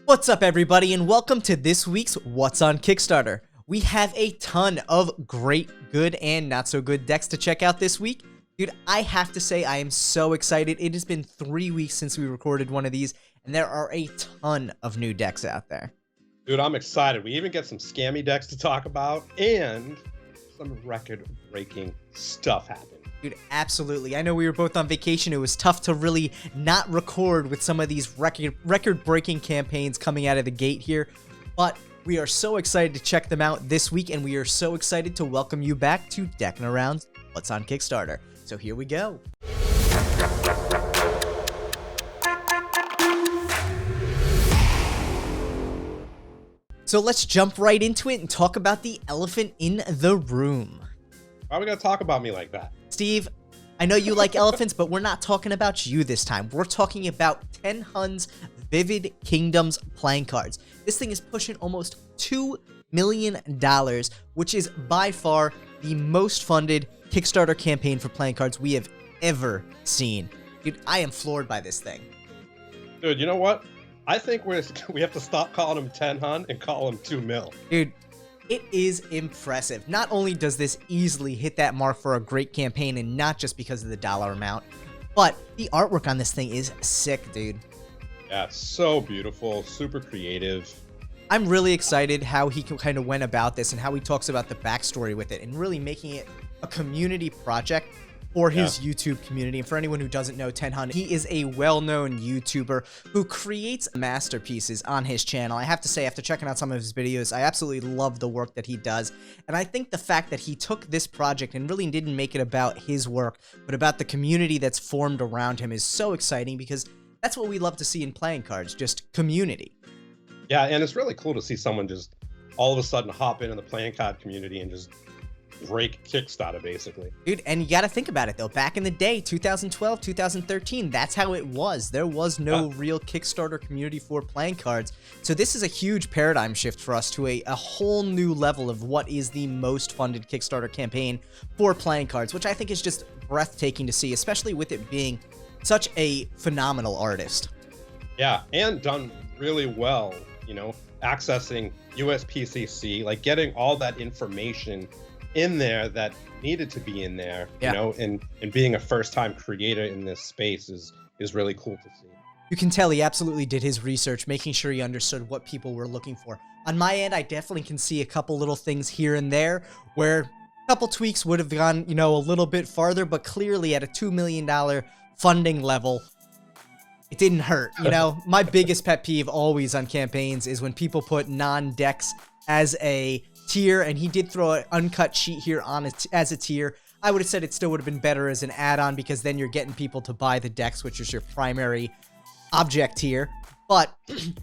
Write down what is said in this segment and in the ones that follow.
What's up, everybody, and welcome to this week's What's on Kickstarter. We have a ton of great, good, and not so good decks to check out this week. Dude, I have to say I am so excited. It has been 3 weeks since we recorded one of these, and there are a ton of new decks out there. Dude, I'm excited. We even get some scammy decks to talk about, and some record-breaking stuff happened. Dude, absolutely. I know we were both on vacation. It was tough to really not record with some of these record-breaking campaigns coming out of the gate here, but we are so excited to check them out this week, and we are so excited to welcome you back to Deckinaround What's on Kickstarter. So here we go. So let's jump right into it and talk about the elephant in the room. Why are we going to talk about me like that? Steve, I know you like elephants, but we're not talking about you this time. We're talking about 10 Hun's Vivid Kingdoms playing cards. This thing is pushing almost $2 million, which is by far the most funded Kickstarter campaign for playing cards we have ever seen. Dude, I am floored by this thing. Dude, you know what? I think we have to stop calling him 10 Hun and call him 2 mil. Dude, it is impressive. Not only does this easily hit that mark for a great campaign, and not just because of the dollar amount, but the artwork on this thing is sick, dude. Yeah, it's so beautiful, super creative. I'm really excited how he kind of went about this and how he talks about the backstory with it and really making it a community project for his YouTube community. And for anyone who doesn't know 10 Hun, he is a well-known YouTuber who creates masterpieces on his channel. I have to say, after checking out some of his videos, I absolutely love the work that he does. And I think the fact that he took this project and really didn't make it about his work, but about the community that's formed around him is so exciting, because that's what we love to see in playing cards, just community. Yeah, and it's really cool to see someone just all of a sudden hop into the playing card community and just break Kickstarter, basically. Dude, and you got to think about it, though. Back in the day, 2012, 2013, that's how it was. There was no real Kickstarter community for playing cards. So this is a huge paradigm shift for us to a whole new level of what is the most funded Kickstarter campaign for playing cards, which I think is just breathtaking to see, especially with it being such a phenomenal artist. Yeah, and done really well, you know, accessing USPCC, like getting all that information in there that needed to be in there, you know, and being a first-time creator in this space is really cool to see. You can tell he absolutely did his research, making sure he understood what people were looking for. On my end, I definitely can see a couple little things here and there where a couple tweaks would have gone, you know, a little bit farther, but clearly at a $2 million funding level, it didn't hurt. You know, my biggest pet peeve always on campaigns is when people put non-decks as a tier, and he did throw an uncut sheet here on it as a tier. I would have said it still would have been better as an add-on, because then you're getting people to buy the decks, which is your primary object here. But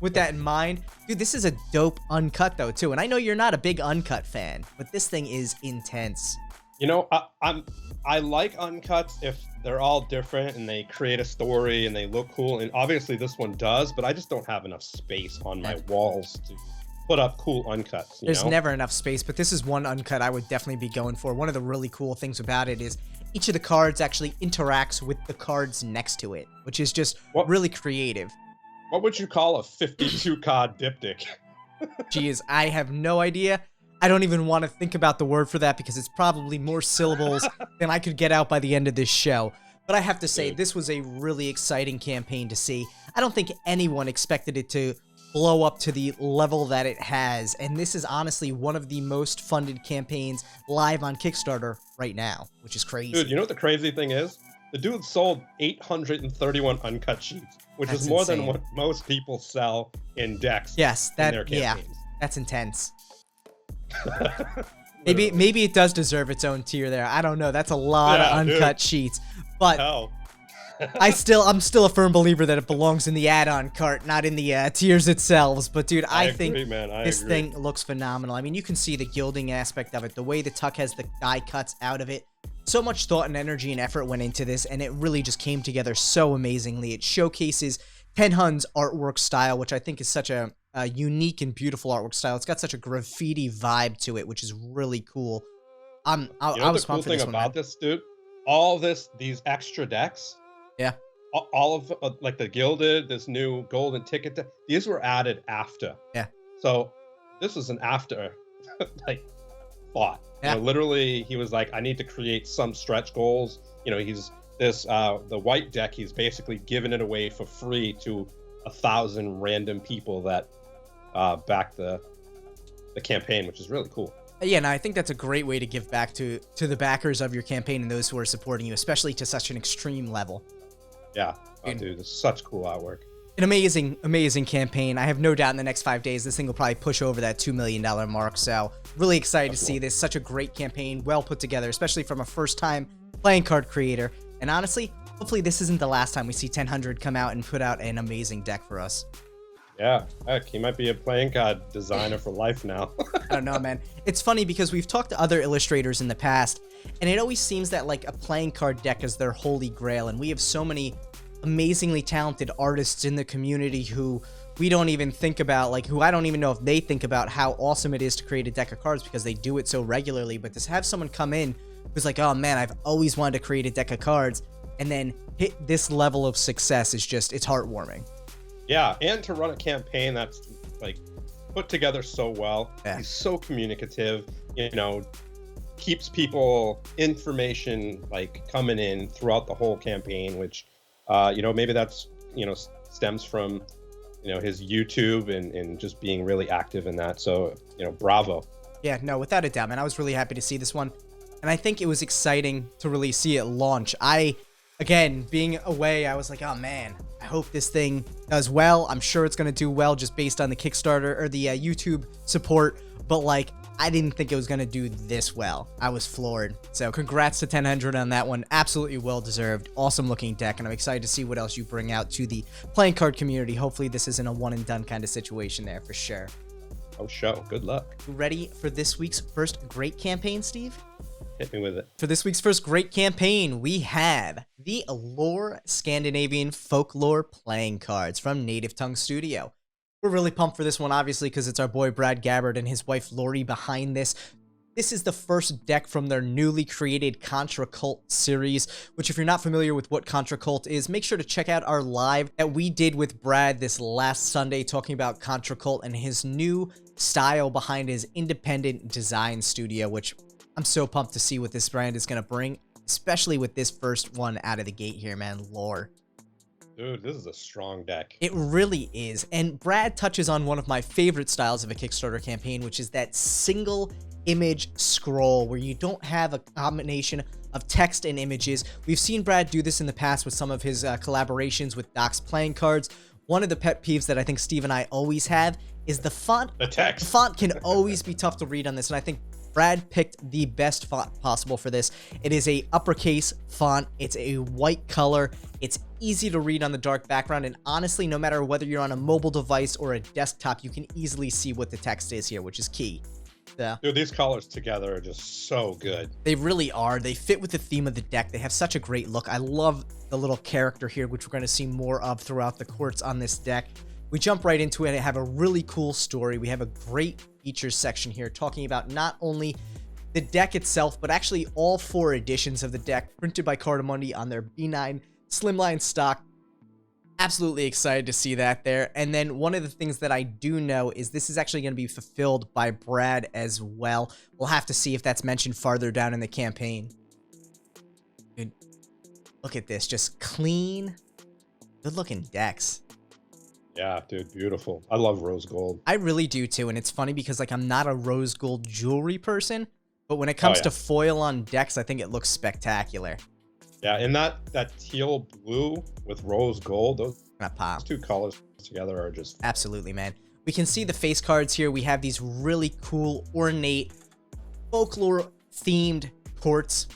with that in mind, dude, this is a dope uncut though too. And I know you're not a big uncut fan, but this thing is intense. You know, I like uncuts if they're all different and they create a story and they look cool, and obviously this one does, but I just don't have enough space on my walls to put up cool uncuts. There's never enough space, but this is one uncut I would definitely be going for. One of the really cool things about it is each of the cards actually interacts with the cards next to it, which is just really creative. What would you call a 52 card diptych? Jeez, I have no idea. I don't even want to think about the word for that, because it's probably more syllables than I could get out by the end of this show. But I have to say, this was a really exciting campaign to see. I don't think anyone expected it to blow up to the level that it has, and this is honestly one of the most funded campaigns live on Kickstarter right now, which is crazy. Dude, you know what the crazy thing is? The dude sold 831 uncut sheets, which is more than what most people sell in decks. Yes, in their campaigns. That's intense. maybe it does deserve its own tier there. I don't know. That's a lot of uncut sheets, but hell. I'm still a firm believer that it belongs in the add-on cart, not in the tiers itself. But dude, I think this thing looks phenomenal. I mean, you can see the gilding aspect of it, the way the tuck has the die cuts out of it. So much thought and energy and effort went into this, and it really just came together so amazingly. It showcases 10 Hun's artwork style, which I think is such a unique and beautiful artwork style. It's got such a graffiti vibe to it, which is really cool. I was pumped for this one. The cool thing about this, dude, all these extra decks, all of like the gilded, this new golden ticket, these were added after. Yeah. So this was an after like thought. Yeah. Literally, he was like, I need to create some stretch goals. He's this the white deck. He's basically given it away for free to 1,000 random people that back the campaign, which is really cool. Yeah, and I think that's a great way to give back to the backers of your campaign and those who are supporting you, especially to such an extreme level. Yeah, dude, it's such cool artwork. An amazing, amazing campaign. I have no doubt in the next 5 days, this thing will probably push over that $2 million mark. So really excited to see this. Such a great campaign, well put together, especially from a first-time playing card creator. And honestly, hopefully this isn't the last time we see 1000 come out and put out an amazing deck for us. Yeah, heck, he might be a playing card designer for life now. I don't know, man. It's funny because we've talked to other illustrators in the past, and it always seems that like a playing card deck is their holy grail, and we have so many amazingly talented artists in the community who we don't even think about, like who I don't even know if they think about how awesome it is to create a deck of cards because they do it so regularly. But to have someone come in who's like, oh man, I've always wanted to create a deck of cards, and then hit this level of success is just, it's heartwarming. Yeah, and to run a campaign that's like put together so well. Yeah. He's so communicative, keeps people information like coming in throughout the whole campaign, which maybe that's stems from his YouTube and just being really active in that. So bravo. Yeah, no, without a doubt, man. I was really happy to see this one, and I think it was exciting to really see it launch. Again, being away, I was like, oh man, I hope this thing does well. I'm sure it's going to do well just based on the Kickstarter or the YouTube support. But like, I didn't think it was going to do this well. I was floored. So congrats to 1000 on that one. Absolutely well-deserved. Awesome looking deck. And I'm excited to see what else you bring out to the playing card community. Hopefully this isn't a one and done kind of situation there for sure. Oh, show. Good luck. Ready for this week's first great campaign, Steve? Hit me with it. For this week's first great campaign, we have the Allure Scandinavian Folklore playing cards from Native Tongue Studio. We're really pumped for this one, obviously, because it's our boy Brad Gabbard and his wife Lori behind this. This is the first deck from their newly created Contra Cult series, which if you're not familiar with what Contra Cult is, make sure to check out our live that we did with Brad this last Sunday talking about Contra Cult and his new style behind his independent design studio, which I'm so pumped to see what this brand is going to bring, especially with this first one out of the gate here, man. Lore. Dude, this is a strong deck. It really is. And Brad touches on one of my favorite styles of a Kickstarter campaign, which is that single image scroll where you don't have a combination of text and images. We've seen Brad do this in the past with some of his collaborations with Doc's playing cards. One of the pet peeves that I think Steve and I always have is the font. The text. The font can always be tough to read on this, and I think Brad picked the best font possible for this. It is a uppercase font. It's a white color. It's easy to read on the dark background, and honestly, no matter whether you're on a mobile device or a desktop, you can easily see what the text is here, which is key. Yeah. Dude, these colors together are just so good. They really are. They fit with the theme of the deck. They have such a great look. I love the little character here, which we're going to see more of throughout the courts on this deck. We jump right into it and have a really cool story. We have a great features section here talking about not only the deck itself, but actually all 4 editions of the deck printed by Cardamundi on their B9 slimline stock. Absolutely excited to see that there. And then one of the things that I do know is this is actually going to be fulfilled by Brad as well. We'll have to see if that's mentioned farther down in the campaign. Dude, look at this. Just clean, good looking decks. Yeah, dude, beautiful. I love rose gold. I really do too, and it's funny because like I'm not a rose gold jewelry person, but when it comes to foil on decks, I think it looks spectacular. Yeah, and that teal blue with rose gold, those two colors together are just absolutely, man. We can see the face cards here. We have these really cool, ornate, folklore themed ports.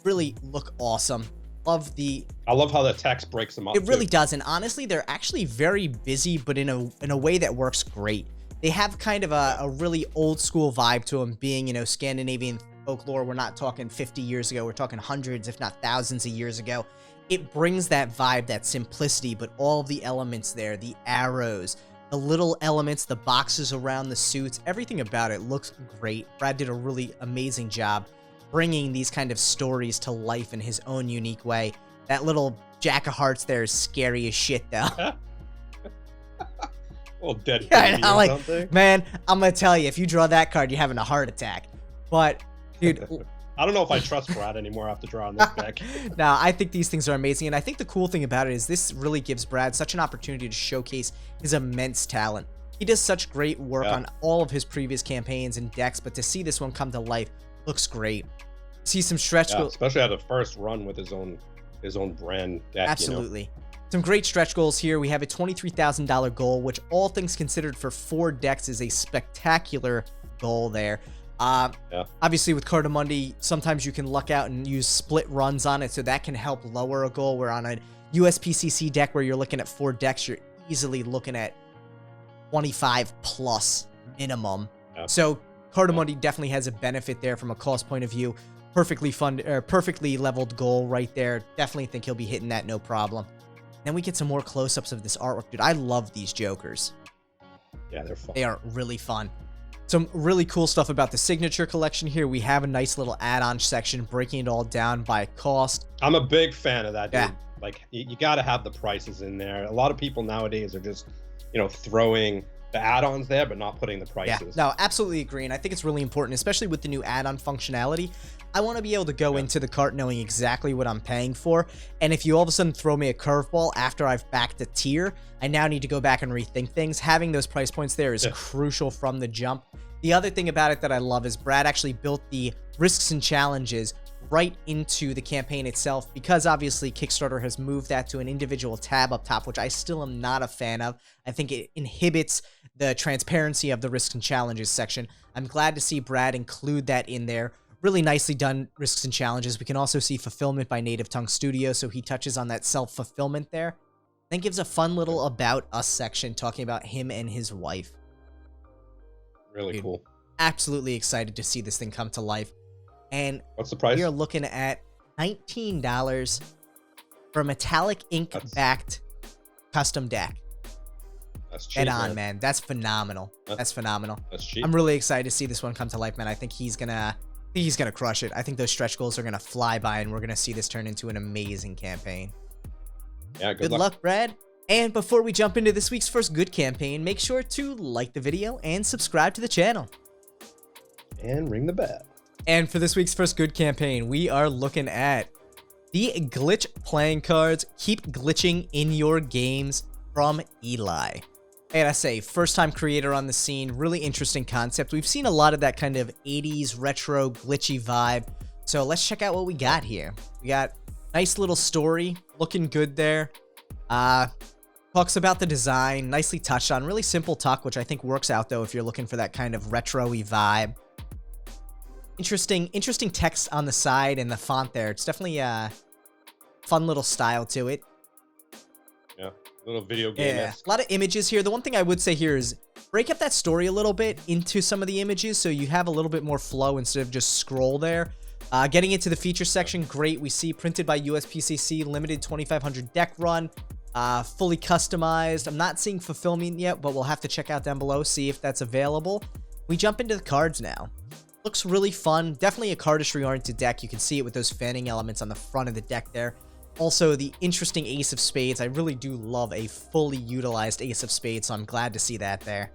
Really look awesome. I love how the text breaks them up. It really does, and honestly, they're actually very busy, but in a way that works great. They have kind of a really old school vibe to them, being, Scandinavian folklore. We're not talking 50 years ago. We're talking hundreds, if not thousands of years ago. It brings that vibe, that simplicity, but all of the elements there, the arrows, the little elements, the boxes around the suits, everything about it looks great. Brad did a really amazing job bringing these kind of stories to life in his own unique way. That little Jack of Hearts there is scary as shit, though. Well, dead Yeah, baby or something. Man, I'm gonna tell you, if you draw that card, you're having a heart attack. But, dude, I don't know if I trust Brad anymore after drawing this deck. no, I think these things are amazing, and I think the cool thing about it is this really gives Brad such an opportunity to showcase his immense talent. He does such great work on all of his previous campaigns and decks, but to see this one come to life looks great. See some stretch goals, especially at the first run with his own brand deck. Absolutely. You know? Some great stretch goals here. We have a $23,000 goal, which all things considered for 4 decks is a spectacular goal there. Obviously with Cardamundi, sometimes you can luck out and use split runs on it, so that can help lower a goal. Where on a USPCC deck where you're looking at 4 decks, you're easily looking at 25 plus minimum. So Cardamundi definitely has a benefit there from a cost point of view. Perfectly leveled goal right there. Definitely think he'll be hitting that no problem. Then we get some more close-ups of this artwork. Dude, I love these Jokers. Yeah, they're fun. They are really fun. Some really cool stuff about the signature collection here. We have a nice little add-on section breaking it all down by cost. I'm a big fan of that, dude. Yeah. Like, you got to have the prices in there. A lot of people nowadays are just, throwing the add-ons there, but not putting the prices. Yeah, no, absolutely agree. And I think it's really important, especially with the new add-on functionality. I want to be able to go into the cart knowing exactly what I'm paying for. And if you all of a sudden throw me a curveball after I've backed a tier, I now need to go back and rethink things. Having those price points there is crucial from the jump. The other thing about it that I love is Brad actually built the risks and challenges right into the campaign itself, because obviously Kickstarter has moved that to an individual tab up top, which I still am not a fan of. I think it inhibits the transparency of the risks and challenges section. I'm glad to see Brad include that in there. Really nicely done risks and challenges. We can also see fulfillment by Native Tongue Studio, so he touches on that self-fulfillment there. Then gives a fun little About Us section talking about him and his wife. Really cool. Absolutely excited to see this thing come to life. And what's the price? We are looking at $19 for a metallic ink backed custom deck. That's cheap. Head on, man. That's phenomenal. That's phenomenal. That's cheap. I'm really excited to see this one come to life, man. I think he's gonna crush it. I think those stretch goals are gonna fly by, and we're gonna see this turn into an amazing campaign. Yeah, good luck, Brad. And before we jump into this week's first good campaign, make sure to like the video and subscribe to the channel. And ring the bell. And for this week's first good campaign, we are looking at the Glitch playing cards. Keep glitching in your games from Eli. I gotta say, first-time creator on the scene, really interesting concept. We've seen a lot of that kind of 80s retro glitchy vibe. So let's check out what we got here. We got nice little story, looking good there. Talks about the design, nicely touched on. Really simple tuck, which I think works out though if you're looking for that kind of retro-y vibe. Interesting text on the side and the font there. It's definitely a fun little style to it. Yeah, little video game. Yeah, a lot of images here. The one thing I would say here is break up that story a little bit into some of the images so you have a little bit more flow instead of just scroll there. Getting into the feature section, great. We see printed by USPCC, limited 2,500 deck run, fully customized. I'm not seeing fulfillment yet, but we'll have to check out down below, see if that's available. We jump into the cards now. Looks really fun. Definitely a cardistry-oriented deck. You can see it with those fanning elements on the front of the deck there. Also, the interesting Ace of Spades. I really do love a fully utilized Ace of Spades, so I'm glad to see that there.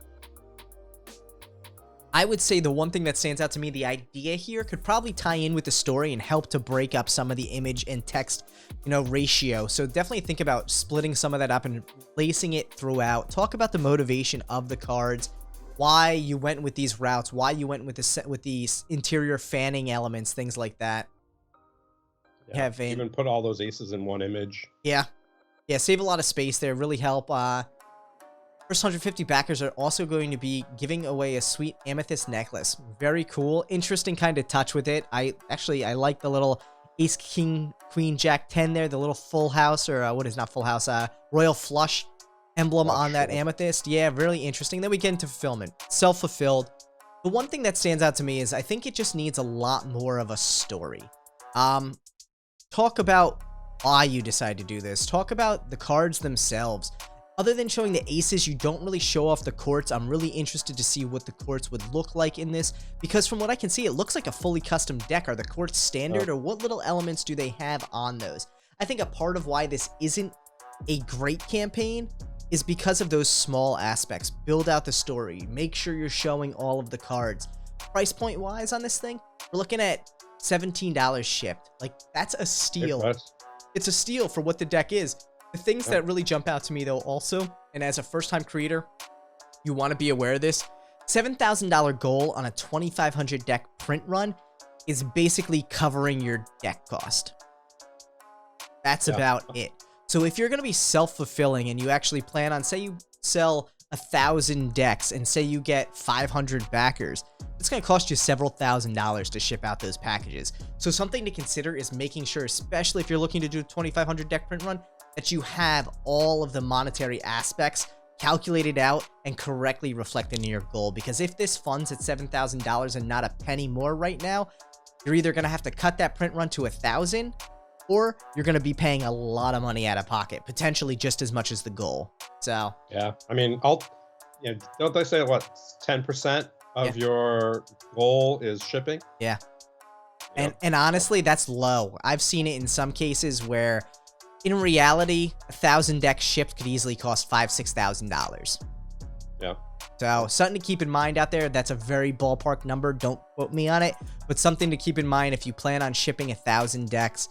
I would say the one thing that stands out to me, the idea here could probably tie in with the story and help to break up some of the image and text, ratio. So definitely think about splitting some of that up and placing it throughout. Talk about the motivation of the cards, why you went with these routes, why you went with these interior fanning elements, things like that. Yeah, even put all those aces in one image. Yeah, save a lot of space there, really help. First 150 backers are also going to be giving away a sweet amethyst necklace. Very cool, interesting kind of touch with it. I like the little ace, king, queen, jack, 10 there, the little full house, or what is not full house, royal flush emblem on that amethyst. Yeah, really interesting. Then we get into fulfillment. Self-fulfilled. The one thing that stands out to me is I think it just needs a lot more of a story. Talk about why you decide to do this. Talk about the cards themselves. Other than showing the aces, you don't really show off the courts. I'm really interested to see what the courts would look like in this, because from what I can see, it looks like a fully custom deck. Are the courts standard, or what little elements do they have on those? I think a part of why this isn't a great campaign is because of those small aspects. Build out the story. Make sure you're showing all of the cards. Price point wise on this thing, we're looking at $17 shipped. Like, that's a steal. It's a steal for what the deck is. The things that really jump out to me, though, also, and as a first-time creator, you want to be aware of this, $7,000 goal on a 2,500 deck print run is basically covering your deck cost. That's about it. So if you're going to be self-fulfilling and you actually plan on, say you sell 1,000 decks and say you get 500 backers, it's going to cost you several $1,000s to ship out those packages. So something to consider is making sure, especially if you're looking to do a 2,500 deck print run, that you have all of the monetary aspects calculated out and correctly reflected in your goal. Because if this funds at $7,000 and not a penny more right now, you're either going to have to cut that print run to 1,000, or you're going to be paying a lot of money out of pocket, potentially just as much as the goal. So yeah, I mean, don't they say what 10% of your goal is shipping? Yeah. And honestly, that's low. I've seen it in some cases where, in reality, 1,000 decks shipped could easily cost $5,000-6,000. Yeah. So something to keep in mind out there. That's a very ballpark number. Don't quote me on it, but something to keep in mind if you plan on shipping 1,000 decks.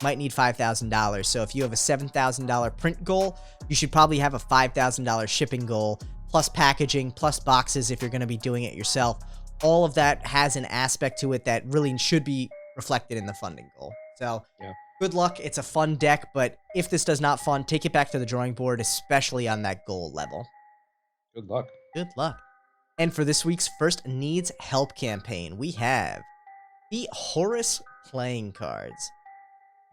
Might need $5,000. So if you have a $7,000 print goal, you should probably have a $5,000 shipping goal, plus packaging, plus boxes if you're going to be doing it yourself. All of that has an aspect to it that really should be reflected in the funding goal. So good luck. It's a fun deck, but if this does not fund, take it back to the drawing board, especially on that goal level. Good luck. Good luck. And for this week's first Needs Help campaign, we have the HORUS playing cards.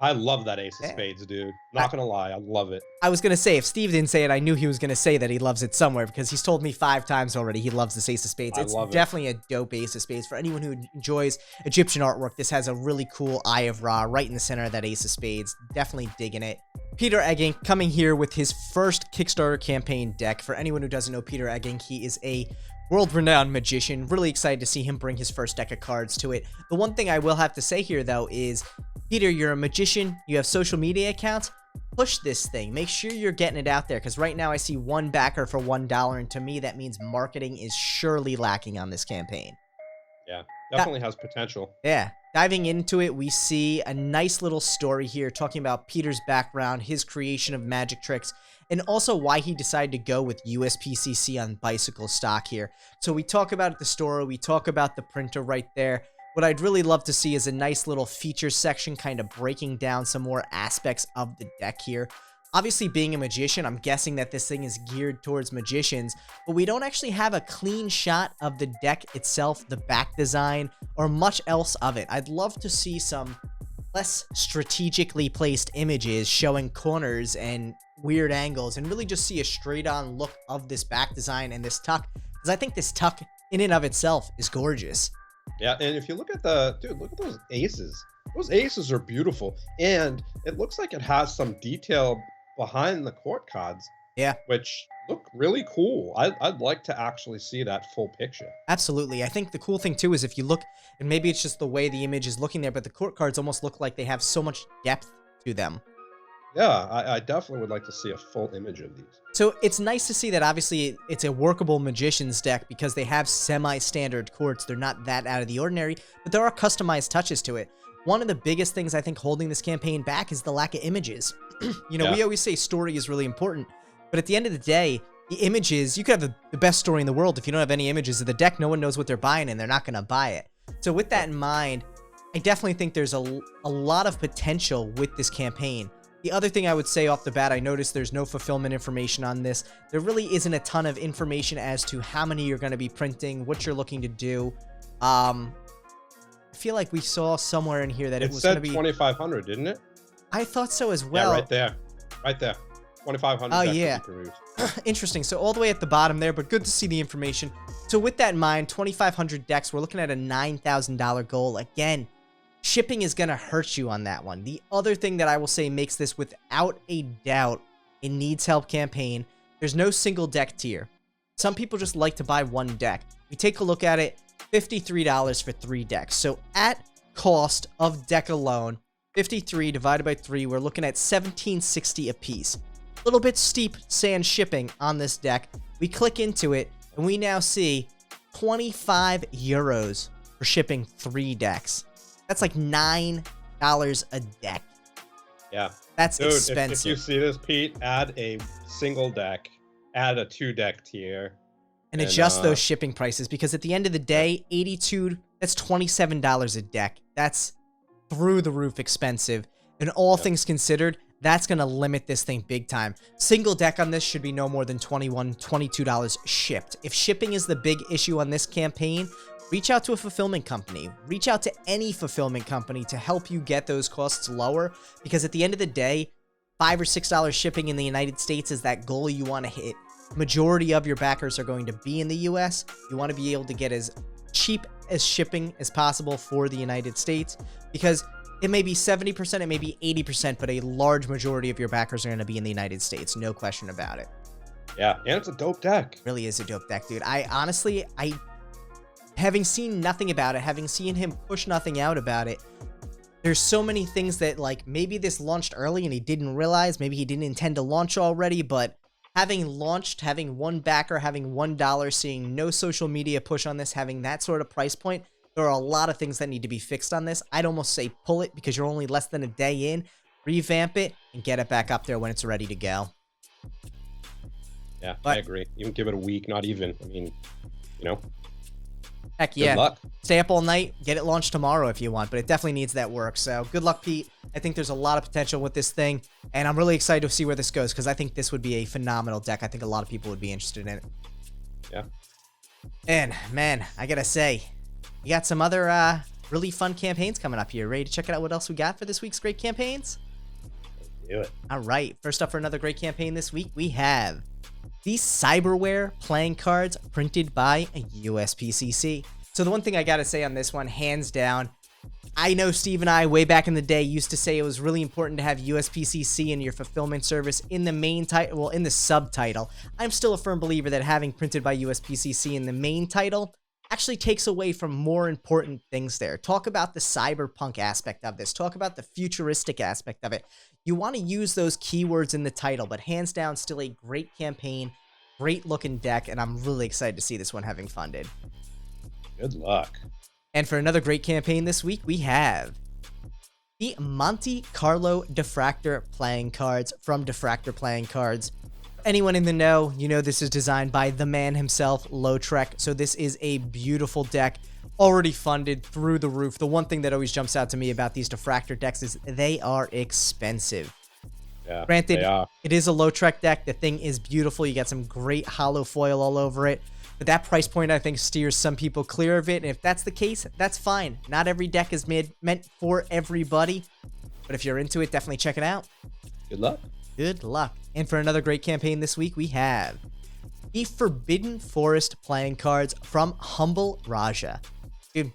I love that Ace of Spades, dude. Not gonna lie, I love it. I was gonna say, if Steve didn't say it, I knew he was gonna say that he loves it somewhere, because he's told me 5 times already he loves this Ace of Spades. It's definitely a dope Ace of Spades. For anyone who enjoys Egyptian artwork, this has a really cool Eye of Ra right in the center of that Ace of Spades. Definitely digging it. Peter Eggink coming here with his first Kickstarter campaign deck. For anyone who doesn't know Peter Eggink, he is a world-renowned magician. Really excited to see him bring his first deck of cards to it. The one thing I will have to say here, though, is Peter, you're a magician, you have social media accounts, push this thing. Make sure you're getting it out there, because right now I see one backer for $1, and to me that means marketing is surely lacking on this campaign. Yeah, definitely has potential. Yeah. Diving into it, we see a nice little story here talking about Peter's background, his creation of magic tricks, and also why he decided to go with USPCC on bicycle stock here. So we talk about the story, we talk about the printer right there. What I'd really love to see is a nice little features section kind of breaking down some more aspects of the deck here. Obviously, being a magician, I'm guessing that this thing is geared towards magicians, but we don't actually have a clean shot of the deck itself, the back design, or much else of it. I'd love to see some less strategically placed images showing corners and weird angles, and really just see a straight-on look of this back design and this tuck, because I think this tuck in and of itself is gorgeous. Yeah, and if you look at look at those aces. Those aces are beautiful, and it looks like it has some detail behind the court cards. Yeah, which look really cool. I'd like to actually see that full picture. Absolutely. I think the cool thing too is if you look, and maybe it's just the way the image is looking there, but the court cards almost look like they have so much depth to them. Yeah, I definitely would like to see a full image of these. So it's nice to see that obviously it's a workable magician's deck, because they have semi-standard courts. They're not that out of the ordinary, but there are customized touches to it. One of the biggest things I think holding this campaign back is the lack of images. We always say story is really important, but at the end of the day, the images, you could have the best story in the world. If you don't have any images of the deck, no one knows what they're buying, and they're not going to buy it. So with that in mind, I definitely think there's a lot of potential with this campaign. The other thing I would say off the bat, I noticed there's no fulfillment information on this. There really isn't a ton of information as to how many you're going to be printing, what you're looking to do. I feel like we saw somewhere in here that it was going to be 2,500, didn't it? I thought so as well. Yeah, right there. 2,500. Oh, yeah. Interesting. So all the way at the bottom there, but good to see the information. So with that in mind, 2,500 decks, we're looking at a $9,000 goal. Again, shipping is going to hurt you on that one. The other thing that I will say makes this without a doubt a needs help campaign, there's no single deck tier. Some people just like to buy one deck. We take a look at it, $53 for 3 decks. So at cost of deck alone, 53 divided by 3, we're looking at $17.60 a piece. A little bit steep sand shipping on this deck. We click into it, and we now see 25 euros for shipping 3 decks. That's like $9 a deck. Yeah. That's Dude, expensive. If you see this, Pete, add a single deck, add a 2-deck tier. And adjust those shipping prices, because at the end of the day, 82, that's $27 a deck. That's through the roof expensive. And all things considered, that's going to limit this thing big time. Single deck on this should be no more than $21, $22 shipped. If shipping is the big issue on this campaign, reach out to a fulfillment company. Reach out to any fulfillment company to help you get those costs lower, because at the end of the day, $5 or $6 shipping in the United States is that goal you want to hit. Majority of your backers are going to be in the US. You want to be able to get as cheap as shipping as possible for the United States, because it may be 70%, it may be 80%, but a large majority of your backers are going to be in the United States. No question about it. Yeah, and it's a dope deck. Really is a dope deck, dude. I having seen nothing about it, having seen him push nothing out about it, there's so many things that, like, maybe this launched early and he didn't realize, maybe he didn't intend to launch already, but having launched, having one backer, having $1, seeing no social media push on this, having that sort of price point, there are a lot of things that need to be fixed on this. I'd almost say pull it, because you're only less than a day in, revamp it, and get it back up there when it's ready to go. Yeah, I agree. Even give it a week, not even. I mean, you know. Heck yeah. Good luck. Stay up all night, get it launched tomorrow if you want, but it definitely needs that work. So good luck, Pete. I think there's a lot of potential with this thing, and I'm really excited to see where this goes, because I think this would be a phenomenal deck. I think a lot of people would be interested in it. Yeah. And, man, I gotta say, we got some other really fun campaigns coming up here. Ready to check out what else we got for this week's great campaigns? Do it. All right. First up for another great campaign this week, we have these cyberware playing cards printed by a USPCC. So the one thing I gotta say on this one, hands down, I know Steve and I, way back in the day, used to say it was really important to have USPCC in your fulfillment service in the main title, well, in the subtitle. I'm still a firm believer that having printed by USPCC in the main title actually takes away from more important things there. Talk about the cyberpunk aspect of this. Talk about the futuristic aspect of it. You want to use those keywords in the title, but hands down, still a great campaign, great looking deck, and I'm really excited to see this one having funded. Good luck. And for another great campaign this week, we have the Monte Carlo Diffractor playing cards from Diffractor Playing Cards. Anyone in the know, you know this is designed by the man himself, Lautrec. So this is a beautiful deck, already funded through the roof. The one thing that always jumps out to me about these Diffractor decks is they are expensive. Yeah, granted, they are. It is a Lautrec deck. The thing is beautiful. You got some great hollow foil all over it. But that price point, I think, steers some people clear of it. And if that's the case, that's fine. Not every deck is meant for everybody. But if you're into it, definitely check it out. Good luck. Good luck. And for another great campaign this week, we have the Forbidden Forest playing cards from Humble Raja. Dude,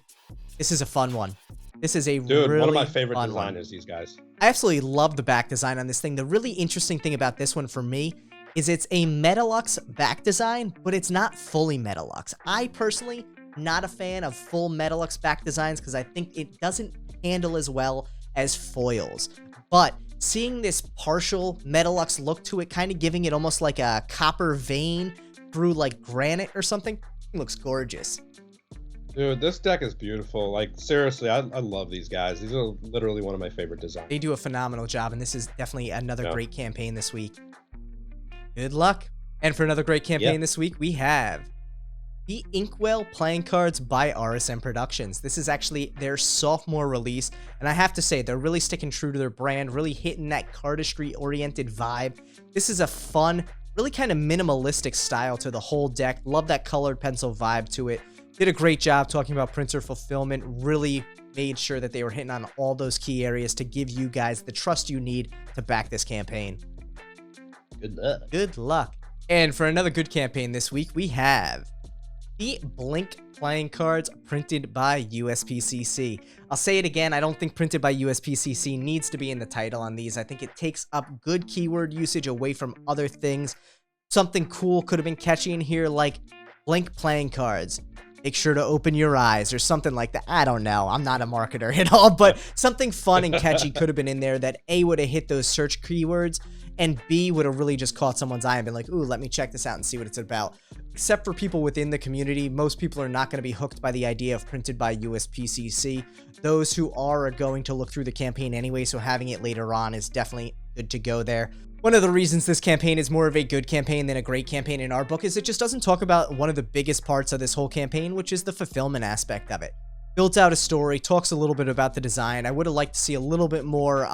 this is a fun one. This is a really one of my favorite fun designers, these guys. I absolutely love the back design on this thing. The really interesting thing about this one for me is it's a Metalux back design, but it's not fully Metalux. I personally, not a fan of full Metalux back designs because I think it doesn't handle as well as foils. But seeing this partial Metalux look to it, kind of giving it almost like a copper vein through like granite or something, it looks gorgeous. Dude, this deck is beautiful. Like, seriously, I love these guys. These are literally one of my favorite designs. They do a phenomenal job, and this is definitely another great campaign this week. Good luck. And for another great campaign this week, we have the Inkwell playing cards by RSM Productions. This is actually their sophomore release, and I have to say, they're really sticking true to their brand, really hitting that cardistry-oriented vibe. This is a fun, really kind of minimalistic style to the whole deck. Love that colored pencil vibe to it. Did a great job talking about printer fulfillment, really made sure that they were hitting on all those key areas to give you guys the trust you need to back this campaign. Good luck. Good luck. And for another good campaign this week, we have the Blink playing cards printed by USPCC. I'll say it again, I don't think printed by USPCC needs to be in the title on these. I think it takes up good keyword usage away from other things. Something cool could have been catchy in here, like Blink playing cards. make sure to open your eyes or something like that. I don't know. I'm not a marketer at all, but something fun and catchy could have been in there that A, would have hit those search keywords, and B, would have really just caught someone's eye and been like, ooh, let me check this out and see what it's about. Except for people within the community, most people are not going to be hooked by the idea of printed by USPCC. Those who are going to look through the campaign anyway, so having it later on is definitely good to go there. One of the reasons this campaign is more of a good campaign than a great campaign in our book is it just doesn't talk about one of the biggest parts of this whole campaign, which is the fulfillment aspect of it. Built out a story, talks a little bit about the design. I would have liked to see a little bit more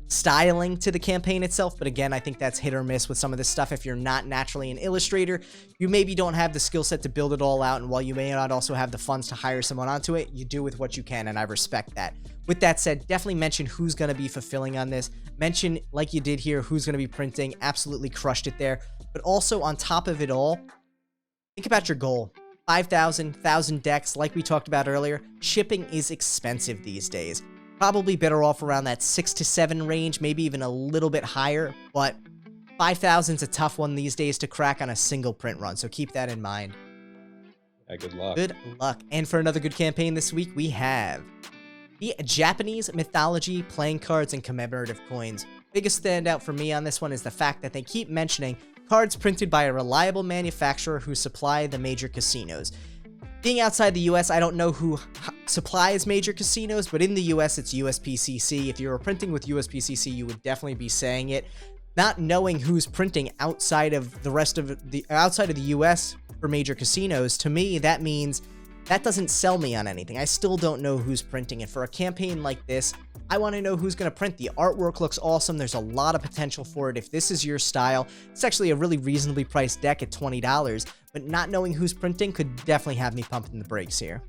styling to the campaign itself, but again, I think that's hit or miss with some of this stuff. If you're not naturally an illustrator, you maybe don't have the skill set to build it all out, and while you may not also have the funds to hire someone onto it, you do with what you can, and I respect that. With that said, definitely mention who's going to be fulfilling on this. Mention, like you did here, who's going to be printing. Absolutely crushed it there. But also, on top of it all, think about your goal. 5,000, 1,000 decks, like we talked about earlier. Shipping is expensive these days. Probably better off around that 6 to 7 range, maybe even a little bit higher, but 5,000 is a tough one these days to crack on a single print run, so keep that in mind. Yeah, good luck. Good luck. And for another good campaign this week, we have the Japanese mythology playing cards and commemorative coins. Biggest standout for me on this one is the fact that they keep mentioning cards printed by a reliable manufacturer who supply the major casinos. Being outside the US, I don't know who supplies major casinos, but in the US, it's USPCC. If you were printing with USPCC, you would definitely be saying it. Not knowing who's printing outside of the US for major casinos, to me, that means that doesn't sell me on anything. I still don't know who's printing it. For a campaign like this, I want to know who's going to print. The artwork looks awesome. There's a lot of potential for it. If this is your style, it's actually a really reasonably priced deck at $20, but not knowing who's printing could definitely have me pumping the brakes here.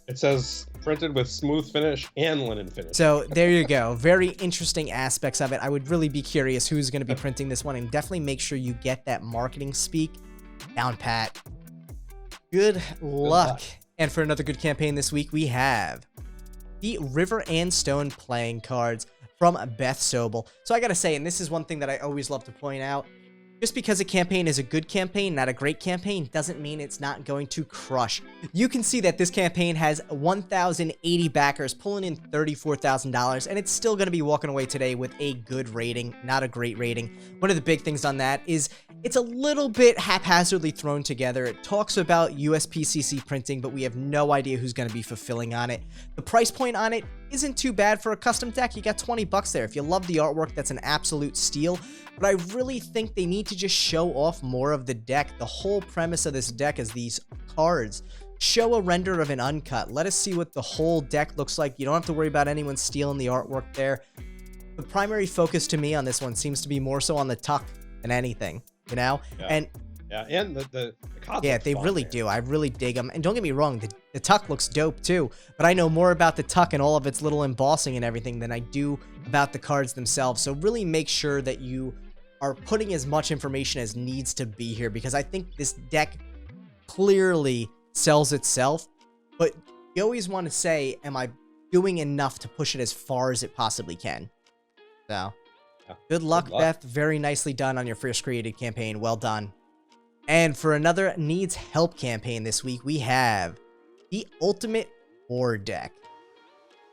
It says printed with smooth finish and linen finish. So there you go. Very interesting aspects of it. I would really be curious who's going to be printing this one, and definitely make sure you get that marketing speak down pat. Good luck. And for another good campaign this week, we have the River and Stone playing cards from Beth Sobel. So I gotta say, and this is one thing that I always love to point out, just because a campaign is a good campaign, not a great campaign, doesn't mean it's not going to crush. You can see that this campaign has 1,080 backers, pulling in $34,000, and it's still going to be walking away today with a good rating, not a great rating. One of the big things on that is it's a little bit haphazardly thrown together. It talks about USPCC printing, but we have no idea who's going to be fulfilling on it. The price point on it isn't too bad for a custom deck. You got 20 bucks there. If you love the artwork, that's an absolute steal. But I really think they need to just show off more of the deck. The whole premise of this deck is these cards. Show a render of an uncut. Let us see what the whole deck looks like. You don't have to worry about anyone stealing the artwork there. The primary focus to me on this one seems to be more so on the tuck than anything, you know? Yeah. And the cards yeah, look they fun really there. do. I really dig them. And don't get me wrong, the tuck looks dope too. But I know more about the tuck and all of its little embossing and everything than I do about the cards themselves. So really make sure that you are putting as much information as needs to be here, because I think this deck clearly sells itself. But you always want to say, am I doing enough to push it as far as it possibly can? So, good luck, Beth. Very nicely done on your first created campaign. Well done. And for another needs help campaign this week, we have the Ultimate War deck.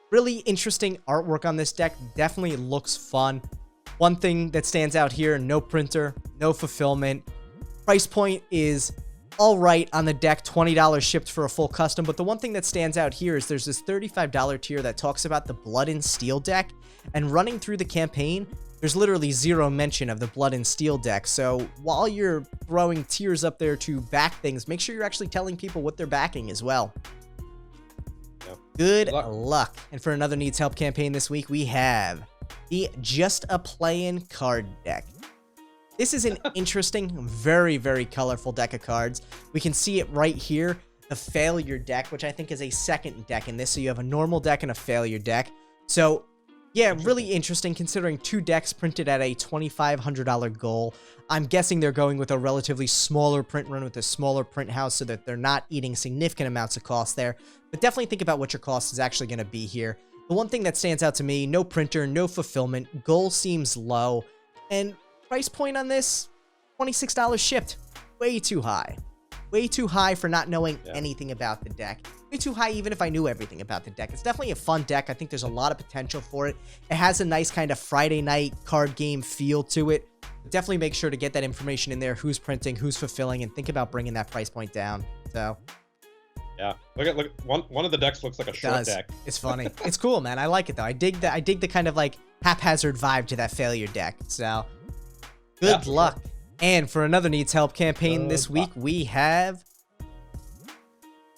Really interesting artwork on this deck. Definitely looks fun. One thing that stands out here, no printer, no fulfillment. Price point is all right on the deck, $20 shipped for a full custom. But the one thing that stands out here is there's this $35 tier that talks about the Blood and Steel deck. And running through the campaign, there's literally zero mention of the Blood and Steel deck. So while you're throwing tiers up there to back things, make sure you're actually telling people what they're backing as well. Yeah. Good luck. And for another needs help campaign this week, we have the Just a Playin' card deck. This is an interesting, very, very colorful deck of cards. We can see it right here, the Failure deck, which I think is a second deck in this. So you have a normal deck and a Failure deck. So yeah, really interesting considering two decks printed at a $2,500 goal. I'm guessing they're going with a relatively smaller print run with a smaller print house so that they're not eating significant amounts of cost there. But definitely think about what your cost is actually going to be here. The one thing that stands out to me, no printer, no fulfillment, goal seems low, and price point on this, $26 shipped. Way too high. way too high for not knowing anything about the deck. Way too high even if I knew everything about the deck. It's definitely a fun deck. I think there's a lot of potential for it. It has a nice kind of Friday night card game feel to it. Definitely make sure to get that information in there. Who's printing, who's fulfilling, and think about bringing that price point down. So... yeah, look. One of the decks looks like a short deck. It's funny. It's cool, man. I like it though. I dig the kind of like haphazard vibe to that failure deck. So good luck. Sure. And for another needs help campaign this week, we have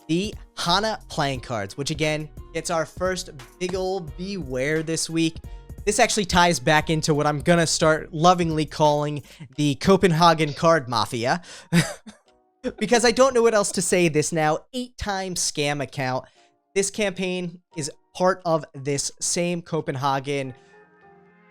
the Hana playing cards, which again gets our first big old beware this week. This actually ties back into what I'm gonna start lovingly calling the Copenhagen card mafia. Because I don't know what else to say this now 8-time scam account. This campaign is part of this same Copenhagen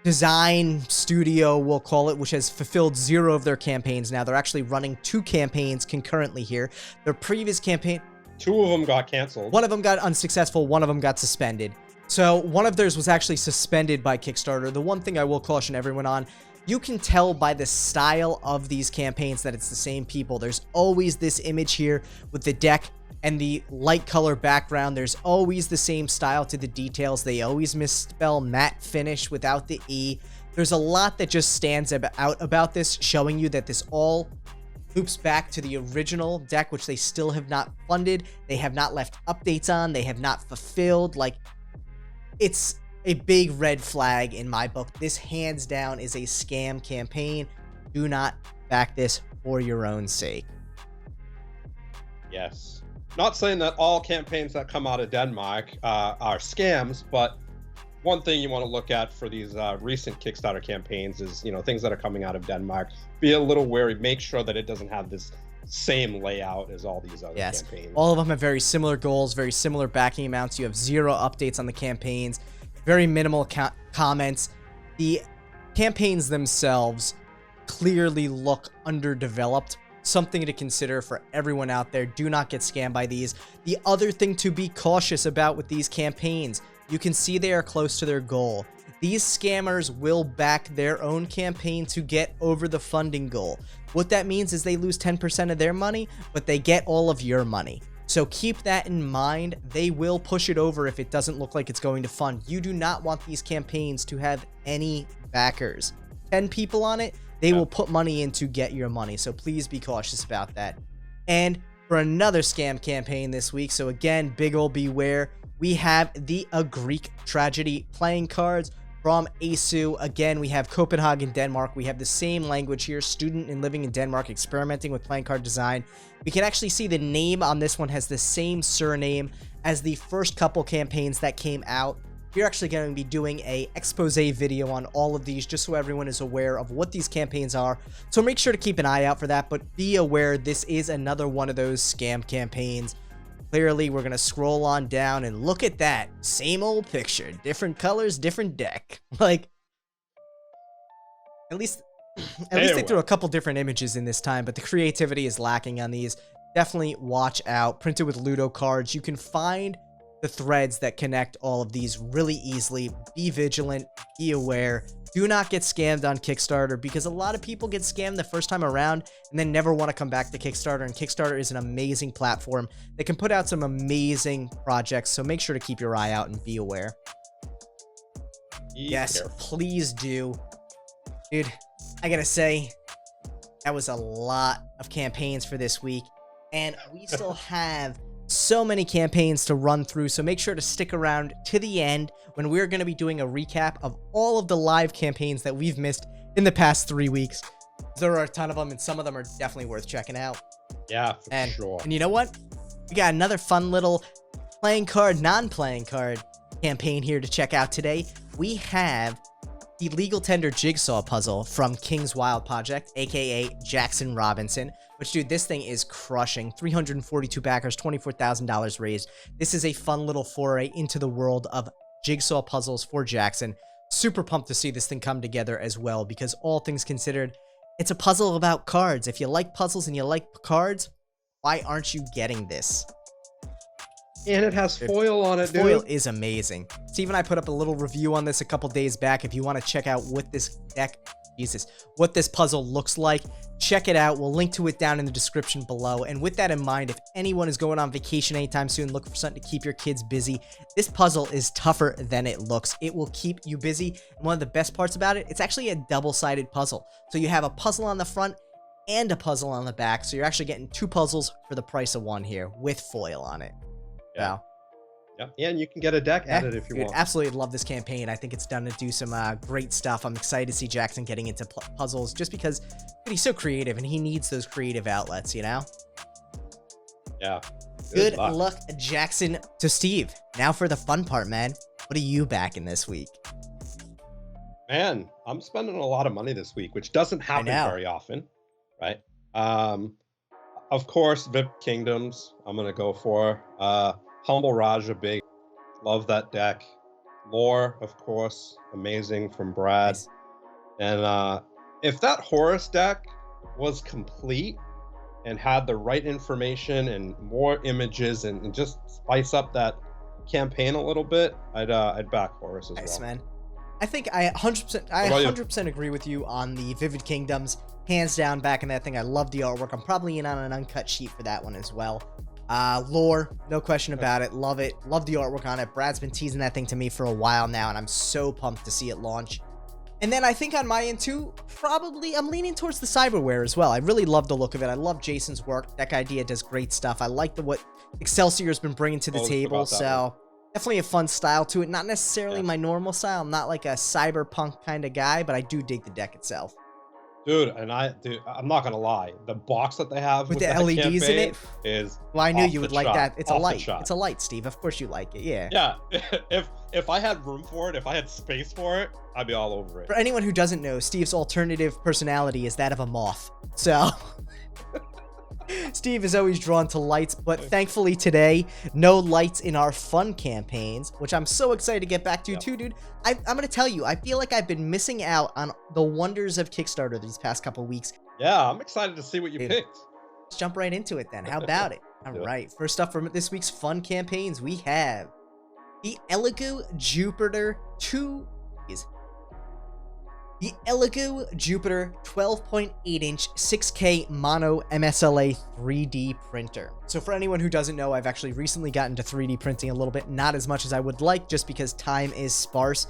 design studio, we'll call it, which has fulfilled 0 of their campaigns now. They're actually running 2 campaigns concurrently here. Their previous campaign... 2 of them got canceled. 1 of them got unsuccessful, 1 of them got suspended. So one of theirs was actually suspended by Kickstarter. The one thing I will caution everyone on, you can tell by the style of these campaigns that it's the same people. There's always this image here with the deck and the light color background. There's always the same style to the details. They always misspell matte finish without the E. There's a lot that just stands out about this, showing you that this all loops back to the original deck, which they still have not funded. They have not left updates on. They have not fulfilled. Like, it's a big red flag in my book. This hands down is a scam campaign. Do not back this for your own sake. Yes. Not saying that all campaigns that come out of Denmark are scams, but one thing you want to look at for these recent Kickstarter campaigns is, you know, things that are coming out of Denmark. Be a little wary. Make sure that it doesn't have this same layout as all these other campaigns. All of them have very similar goals, very similar backing amounts. You have 0 updates on the campaigns. Very minimal comments. The campaigns themselves clearly look underdeveloped. Something to consider for everyone out there. Do not get scammed by these. The other thing to be cautious about with these campaigns, you can see they are close to their goal. These scammers will back their own campaign to get over the funding goal. What that means is they lose 10% of their money, but they get all of your money. So keep that in mind. They will push it over if it doesn't look like it's going to fund. You do not want these campaigns to have any backers. 10 people on it, they will put money in to get your money. So please be cautious about that. And for another scam campaign this week, so again, big ol' beware, we have the A Greek Tragedy playing cards from Elegoo. Again, we have Copenhagen, Denmark. We have the same language here, student and living in Denmark, experimenting with playing card design. We can actually see the name on this one has the same surname as the first couple campaigns that came out. We're actually going to be doing a expose video on all of these just so everyone is aware of what these campaigns are. So make sure to keep an eye out for that, but be aware this is another one of those scam campaigns. Clearly, we're going to scroll on down and look at that. Same old picture. Different colors, different deck. Like, at least they threw a couple different images in this time, but the creativity is lacking on these. Definitely watch out. Printed with Ludo cards. You can find the threads that connect all of these really easily. Be vigilant. Be aware. Do not get scammed on Kickstarter, because a lot of people get scammed the first time around and then never want to come back to Kickstarter. And Kickstarter is an amazing platform that can put out some amazing projects. So make sure to keep your eye out and be aware. Yes, please do. Dude, I gotta say, that was a lot of campaigns for this week. And we still have so many campaigns to run through, so make sure to stick around to the end when we're going to be doing a recap of all of the live campaigns that we've missed in the past 3 weeks. There are a ton of them, and some of them are definitely worth checking out. Yeah, for sure. And you know what? We got another fun little playing card, non-playing card campaign here to check out today. We have the Legal Tender Jigsaw Puzzle from King's Wild Project, aka Jackson Robinson. Which, dude, this thing is crushing. 342 backers, $24,000 raised. This is a fun little foray into the world of jigsaw puzzles for Jackson. Super pumped to see this thing come together as well, because all things considered, it's a puzzle about cards. If you like puzzles and you like cards, why aren't you getting this? And it has foil on it, dude. Foil is amazing. Steve and I put up a little review on this a couple days back. If you want to check out what this deck Jesus, what this puzzle looks like. Check it out. We'll link to it down in the description below. And with that in mind, if anyone is going on vacation anytime soon, looking for something to keep your kids busy, this puzzle is tougher than it looks. It will keep you busy. And one of the best parts about it, it's actually a double-sided puzzle. So you have a puzzle on the front and a puzzle on the back. So you're actually getting 2 puzzles for the price of 1 here with foil on it. Yeah. Yeah, and you can get a deck added if you want. Absolutely love this campaign. I think it's done to do some great stuff. I'm excited to see Jackson getting into puzzles just because he's so creative and he needs those creative outlets, you know? Yeah. Good luck, Jackson. So, Steve, now for the fun part, man. What are you backing this week? Man, I'm spending a lot of money this week, which doesn't happen very often, right? Of course, VIP Kingdoms, I'm going to go for. Humble Raja, big. Love that deck. Lore, of course, amazing from Brad. Nice. And if that HORUS deck was complete and had the right information and more images and just spice up that campaign a little bit, I'd back HORUS as Nice, well. man. I think I 100% agree with you on the Vivid Kingdoms. Hands down, back in that thing. I love the artwork. I'm probably in on an uncut sheet for that one as well. Lore, no question about it. Love it. Love the artwork on it. Brad's been teasing that thing to me for a while now, and I'm so pumped to see it launch. And then I think on my end too, probably I'm leaning towards the cyberware as well. I really love the look of it. I love Jason's work. Deck Idea does great stuff. I like what Excelsior's been bringing to the table. So definitely a fun style to it. Not necessarily my normal style. I'm not like a cyberpunk kind of guy, but I do dig the deck itself. Dude, I'm not gonna lie. The box that they have with the LEDs in it is well, I knew you would like that. It's a light. It's a light, Steve. Of course you like it. Yeah. Yeah. If I had room for it, if I had space for it, I'd be all over it. For anyone who doesn't know, Steve's alternative personality is that of a moth. So Steve is always drawn to lights, but thankfully today, no lights in our fun campaigns, which I'm so excited to get back to too, dude. I'm going to tell you, I feel like I've been missing out on the wonders of Kickstarter these past couple weeks. Yeah, I'm excited to see what you picked. Let's jump right into it then. How about it? All right. First up from this week's fun campaigns, we have the Elegoo Jupiter 2. The Elegoo Jupiter 12.8-inch 6K mono MSLA 3D printer. So for anyone who doesn't know, I've actually recently gotten into 3D printing a little bit, not as much as I would like just because time is sparse.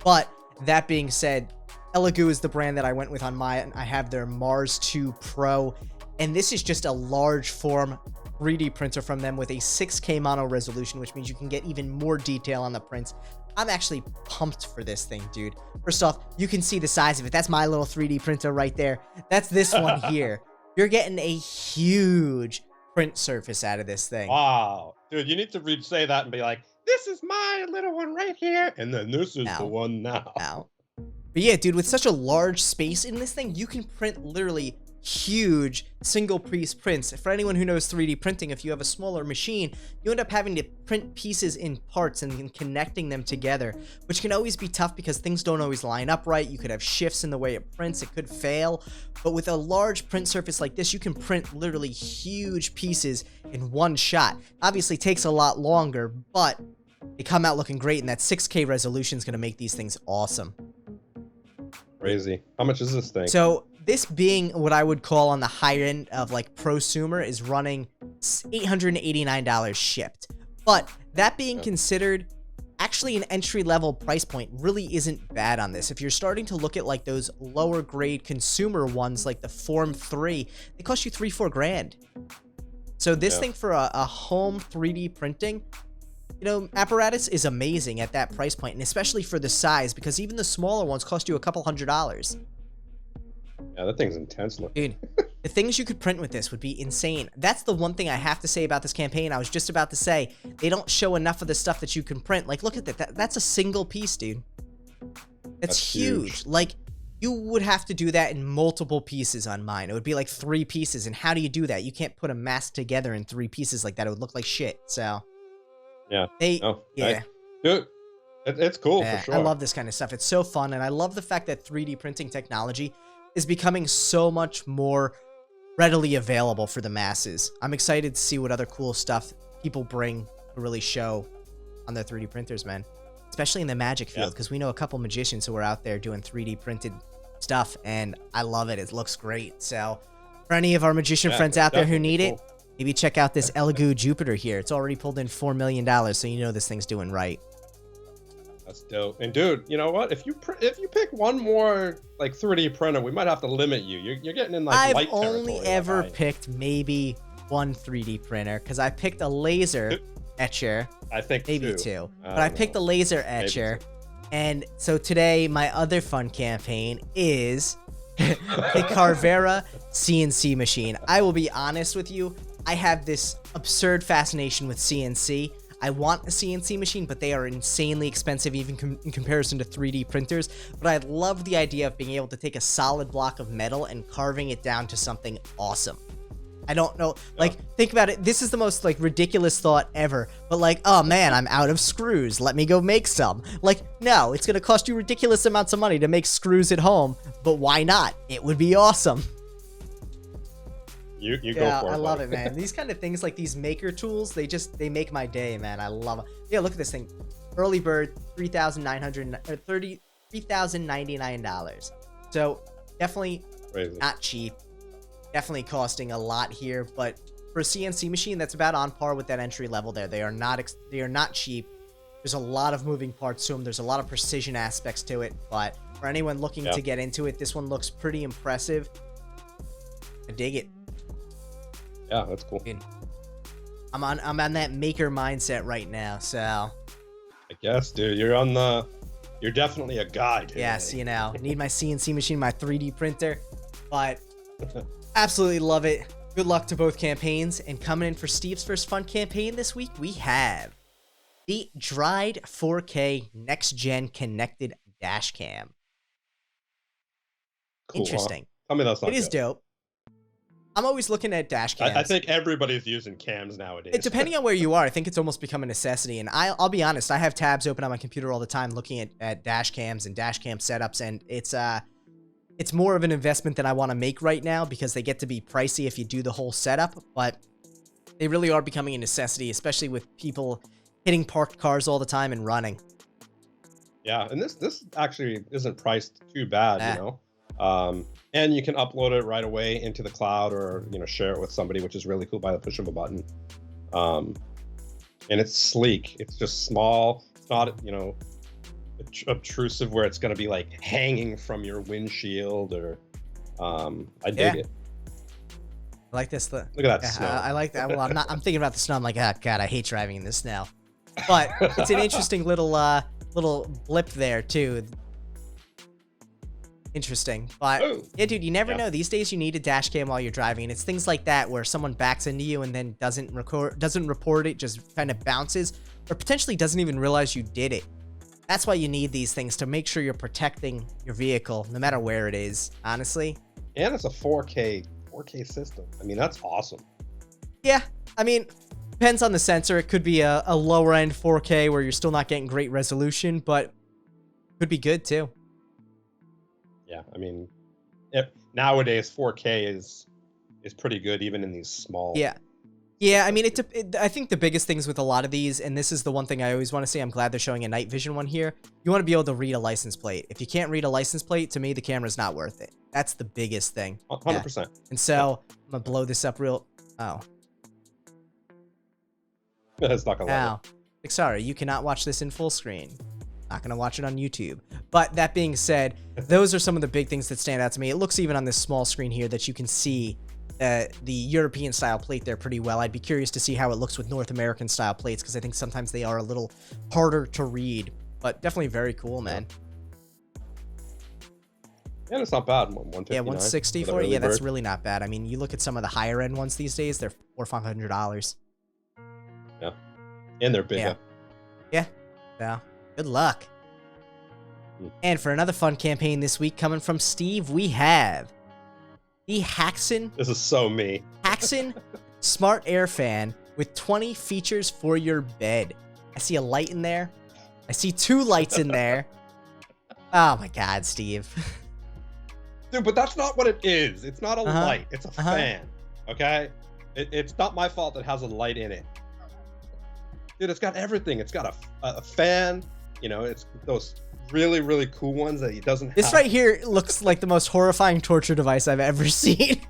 But that being said, Elegoo is the brand that I went with on mine. I have their Mars 2 Pro, and this is just a large form 3D printer from them with a 6K mono resolution, which means you can get even more detail on the prints. I'm actually pumped for this thing, dude. First off, you can see the size of it. That's my little 3D printer right there. That's this one here. You're getting a huge print surface out of this thing. Wow. Dude, you need to say that and be like, this is my little one right here. And then this is the one now. But yeah, dude, with such a large space in this thing, you can print literally huge single piece prints. For anyone who knows 3D printing, if you have a smaller machine, you end up having to print pieces in parts and connecting them together, which can always be tough because things don't always line up right. You could have shifts in the way it prints. It could fail. But with a large print surface like this, you can print literally huge pieces in one shot. Obviously takes a lot longer, but they come out looking great, and that 6K resolution is going to make these things awesome. Crazy. How much is this thing? So this being what I would call on the higher end of like prosumer is running $889 shipped. But that being considered, actually an entry-level price point really isn't bad on this. If you're starting to look at like those lower grade consumer ones like the Form 3, they cost you $3-4 grand. So this thing for a home 3D printing, you know, apparatus is amazing at that price point, and especially for the size, because even the smaller ones cost you a couple $100s. Yeah, that thing's intense looking. Dude, the things you could print with this would be insane. That's the one thing I have to say about this campaign. I was just about to say, they don't show enough of the stuff that you can print. Like, look at that. That's a single piece, dude. That's huge. Like, you would have to do that in multiple pieces on mine. It would be like 3 pieces, and how do you do that? You can't put a mask together in 3 pieces like that. It would look like shit, so... Yeah. Yeah. Dude, it's cool for sure. I love this kind of stuff. It's so fun, and I love the fact that 3D printing technology is becoming so much more readily available for the masses. I'm excited to see what other cool stuff people bring to really show on their 3D printers, man. Especially in the magic field, because we know a couple magicians who are out there doing 3D printed stuff, and I love it. It looks great. So for any of our magician Yeah, friends out there who need definitely it, maybe check out this Elegoo Jupiter here. It's already pulled in $4 million, so you know this thing's doing right. That's dope. And dude, you know what? If you pick one more like 3D printer, we might have to limit you. You're getting in like light I've territory. only ever picked maybe one 3D printer, because I picked a laser etcher. I think maybe two. two. But I picked a laser etcher. And so today, my other fun campaign is the Carvera CNC machine. I will be honest with you, I have this absurd fascination with CNC. I want a CNC machine, but they are insanely expensive even in comparison to 3D printers. But I love the idea of being able to take a solid block of metal and carving it down to something awesome. I don't know, like, think about it. This is the most, like, ridiculous thought ever. But, like, oh, man, I'm out of screws. Let me go make some. Like, no, it's going to cost you ridiculous amounts of money to make screws at home. But why not? It would be awesome. You go for it. I love it, man. These kind of things, like these maker tools, they make my day, man. I love it. Yeah, look at this thing. Early bird, $3,099. So definitely Crazy. Not cheap. Definitely costing a lot here, but for a CNC machine, that's about on par with that entry level there. They are not cheap. There's a lot of moving parts to them. There's a lot of precision aspects to it, but for anyone looking to get into it, this one looks pretty impressive. I dig it. Yeah, that's cool. I'm on that maker mindset right now, so I guess, dude, you're definitely a guy, dude. Yes, you know, need my CNC machine, my 3D printer, but absolutely love it. Good luck to both campaigns. And coming in for Steve's first fun campaign this week, we have the Dride 4K Next Gen Connected Dashcam. Cool, Interesting. Huh? Tell me that's not It is good. dope. I'm always looking at dash cams. I think everybody's using cams nowadays. Depending on where you are, I think it's almost become a necessity. And I'll be honest, I have tabs open on my computer all the time looking at dash cams and dash cam setups, and it's more of an investment than I want to make right now because they get to be pricey if you do the whole setup, but they really are becoming a necessity, especially with people hitting parked cars all the time and running. Yeah, and this actually isn't priced too bad, you know. And you can upload it right away into the cloud, or share it with somebody, which is really cool by the push of a button. And it's sleek. It's just small. It's not obtrusive where it's going to be like hanging from your windshield, or I dig it. I like this. Look at that snow. I like that. Well, I'm thinking about the snow. I'm like, oh god, I hate driving in the snow. But it's an interesting little blip there too. Interesting. But yeah, dude, you never know. These days you need a dash cam while you're driving, and it's things like that where someone backs into you and then doesn't report it, just kind of bounces, or potentially doesn't even realize you did it. That's why you need these things, to make sure you're protecting your vehicle no matter where it is, honestly. And it's a 4K system. I mean, that's awesome. Yeah, I mean, depends on the sensor. It could be a lower end 4K where you're still not getting great resolution, but could be good too. Yeah, I mean, nowadays 4K is pretty good even in these small. Yeah, I mean, I think the biggest things with a lot of these, and this is the one thing I always want to say, I'm glad they're showing a night vision one here. You want to be able to read a license plate. If you can't read a license plate, to me, the camera's not worth it. That's the biggest thing. 100%. Yeah. And so I'm gonna blow this up real. Oh. It's not gonna lie. Like, sorry, you cannot watch this in full screen. Not gonna watch it on YouTube. But that being said, those are some of the big things that stand out to me. It looks even on this small screen here that you can see the European style plate there pretty well. I'd be curious to see how it looks with North American style plates, because I think sometimes they are a little harder to read, but definitely very cool, man. Yeah, it's not bad. 159. Yeah, 160 for it. Yeah, that's really not bad. I mean, you look at some of the higher end ones these days, they're $400 or $500. Yeah, and they're bigger. Yeah. So good luck. And for another fun campaign this week coming from Steve, we have the Haxson. This is so me. Haxson Smart AirFan with 20 features for your bed. I see a light in there. I see 2 lights in there. Oh my god, Steve. Dude, but that's not what it is. It's not a light. It's a fan. Okay? It's not my fault it has a light in it. Dude, it's got everything. It's got a fan. It's those really, really cool ones that he doesn't This have. right here looks like the most horrifying torture device I've ever seen.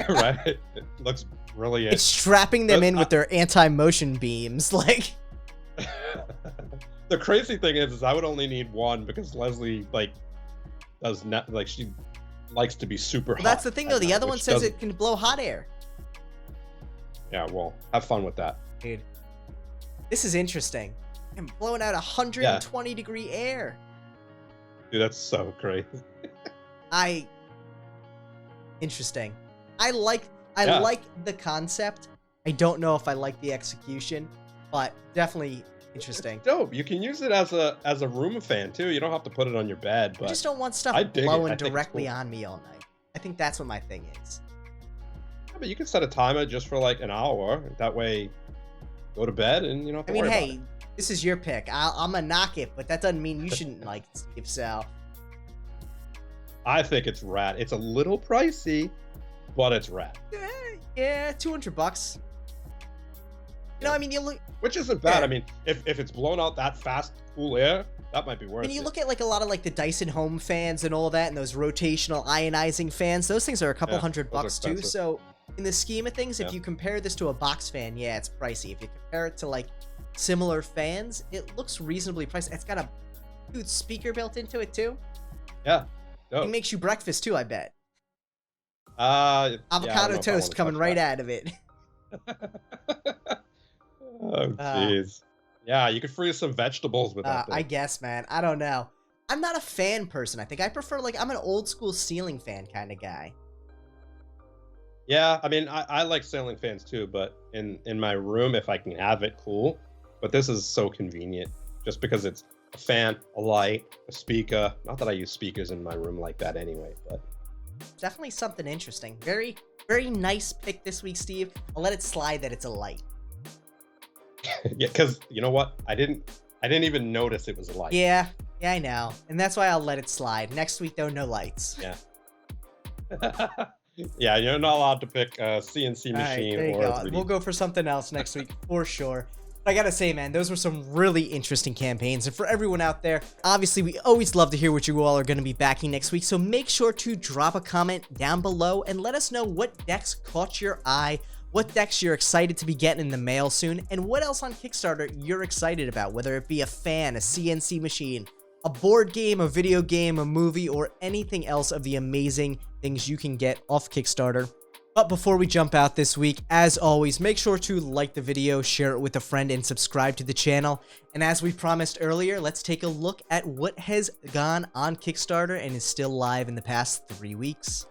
Right? It looks brilliant. It's strapping them in with their anti-motion beams. Like, the crazy thing is I would only need one because Leslie does not she likes to be super hot. that's the thing though. The other one says doesn't- it can blow hot air. Yeah, well, have fun with that. Dude, this is interesting. I'm blowing out 120 degree air. Dude, that's so crazy. Interesting. I like the concept. I don't know if I like the execution, but definitely interesting. It's dope. You can use it as a room fan too. You don't have to put it on your bed. But I just don't want stuff blowing directly on me all night. I think that's what my thing is. Yeah, but you can set a timer just for like an hour. That way, go to bed and you don't have to worry about it. This is your pick. I'm gonna knock it, but that doesn't mean you shouldn't like it, Steve. So I think it's rad. It's a little pricey, but it's rad. yeah, $200. You know, I mean, you look, which isn't bad. I mean, if it's blown out that fast, cool air, that might be worth it. And you look at like a lot of like the Dyson home fans and all that, and those rotational ionizing fans. Those things are a couple $100 too. So in the scheme of things, if you compare this to a box fan, yeah, it's pricey. If you compare it to like similar fans, it looks reasonably priced. It's got a huge speaker built into it too. Yeah. It makes you breakfast too, I bet. Avocado toast coming right out of it. Oh, jeez. Yeah, you could freeze some vegetables with that thing. I guess, man. I don't know. I'm not a fan person. I think I prefer, like, I'm an old school ceiling fan kind of guy. Yeah, I mean, I like ceiling fans too, but in my room, if I can have it, cool. But this is so convenient just because it's a fan, a light, a speaker. Not that I use speakers in my room like that anyway, but definitely something interesting. Very, very nice pick this week, Steve. I'll let it slide that it's a light. Yeah, because you know what? I didn't even notice it was a light. Yeah, I know. And that's why I'll let it slide. Next week, though, no lights. Yeah. Yeah, you're not allowed to pick a CNC machine or a 3D. We'll go for something else next week for sure. But I gotta say, man, those were some really interesting campaigns. And for everyone out there, obviously, we always love to hear what you all are going to be backing next week. So make sure to drop a comment down below and let us know what decks caught your eye, what decks you're excited to be getting in the mail soon, and what else on Kickstarter you're excited about, whether it be a fan, a CNC machine, a board game, a video game, a movie, or anything else of the amazing things you can get off Kickstarter. But before we jump out this week, as always, make sure to like the video, share it with a friend, and subscribe to the channel. And as we promised earlier, let's take a look at what has gone on Kickstarter and is still live in the past 3 weeks.